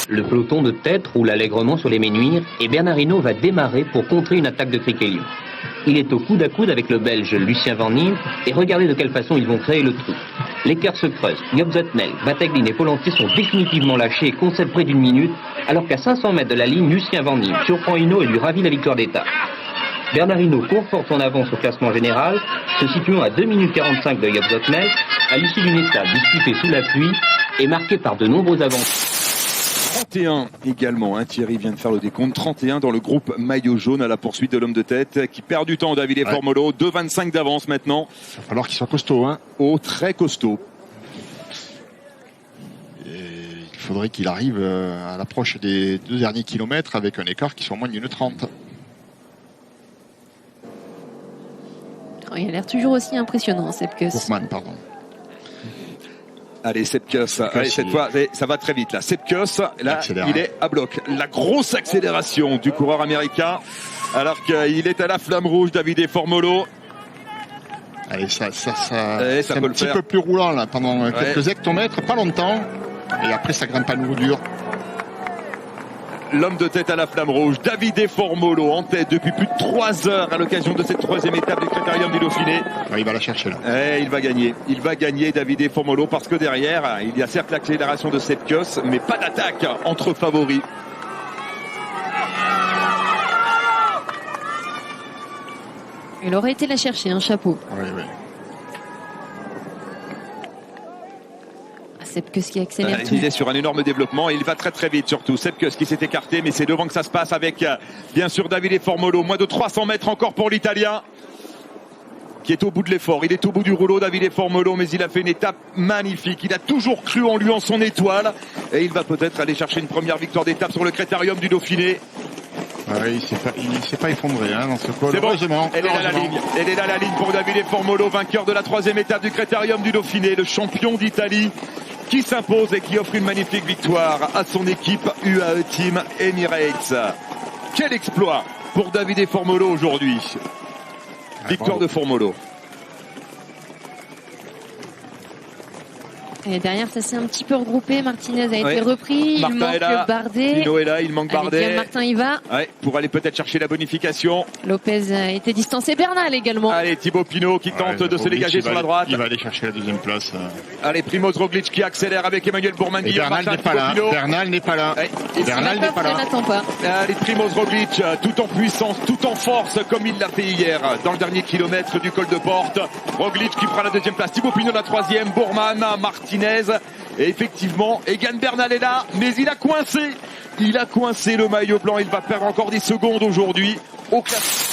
Le peloton de tête roule allègrement sur les Ménuires et Bernard Hinault va démarrer pour contrer une attaque de Criquelion. Il est au coude à coude avec le Belge Lucien Van Niel et regardez de quelle façon ils vont créer le trou. L'écart se creuse. Job Zoetemelk, Battaglin et Polanski sont définitivement lâchés et concèdent près d'une minute, alors qu'à 500 mètres de la ligne, Lucien Van Niel surprend Hinault et lui ravit la victoire d'étape. Bernard Hinault conforte son avance au classement général, se situant à 2 minutes 45 de Job Zoetemelk, à l'issue d'une étape disputée sous la pluie et marquée par de nombreux avancées. 31 également, Thierry vient de faire le décompte, 31 dans le groupe maillot jaune à la poursuite de l'homme de tête qui perd du temps, Davide Formolo, 2,25 d'avance maintenant. Il va falloir qu'il soit costaud. Oh, très costaud. Et il faudrait qu'il arrive à l'approche des 2 derniers kilomètres avec un écart qui soit moins d'une 30. Il a l'air toujours aussi impressionnant, Sepkus. Bourman, pardon. Allez, Sepkus, cette fois, ça va très vite là. Sepkus, là, il est à bloc. La grosse accélération du coureur américain, alors qu'il est à la flamme rouge, Davide Formolo. Allez, ça c'est peut un petit peu plus roulant là, pendant quelques hectomètres, pas longtemps. Et après, ça grimpe à nouveau dur. L'homme de tête à la flamme rouge, Davide Formolo en tête depuis plus de 3 heures à l'occasion de cette 3e étape du Critérium du Dauphiné. Il va la chercher là. Il va gagner Davide Formolo parce que derrière, il y a certes l'accélération de Sepkus, mais pas d'attaque entre favoris. Il aurait été la chercher, un chapeau. Oui. Sepkus qui accélère tout. Il est sur un énorme développement et il va très très vite surtout. Sepkus qui s'est écarté, mais c'est devant que ça se passe avec bien sûr Davide Formolo. Moins de 300 mètres encore pour l'Italien qui est au bout de l'effort. Il est au bout du rouleau, Davide Formolo, mais il a fait une étape magnifique. Il a toujours cru en lui, en son étoile, et il va peut-être aller chercher une première victoire d'étape sur le Critérium du Dauphiné. Il ne s'est pas effondré dans ce col. C'est bon, elle est là la ligne. Elle est là la ligne pour Davide Formolo, vainqueur de la 3e étape du Critérium du Dauphiné, le champion d'Italie qui s'impose et qui offre une magnifique victoire à son équipe UAE Team Emirates. Quel exploit pour Davide Formolo aujourd'hui. Victoire de Formolo. Et derrière, ça s'est un petit peu regroupé. Martinez a été repris. Il manque Bardet. Pino est là, il manque Bardet. Avec Martin y va. Pour aller peut-être chercher la bonification. Lopez a été distancé. Bernal également. Allez, Thibaut Pinot qui tente de se dégager sur la droite. Il va aller chercher la 2e place. Allez, Primoz Roglic qui accélère avec Emmanuel Bourman. Bernal n'est pas là. Bernal n'est pas là. Bernal n'est pas là. N'attend pas. Allez, Primoz Roglic, tout en puissance, tout en force, comme il l'a fait hier dans le dernier kilomètre du col de Porte. Roglic qui prend la 2e place. Thibaut Pinot la 3e. Bourman, Martinez. Et effectivement, Egan Bernal est là, mais il a coincé le maillot blanc. Il va perdre encore des secondes aujourd'hui au classement.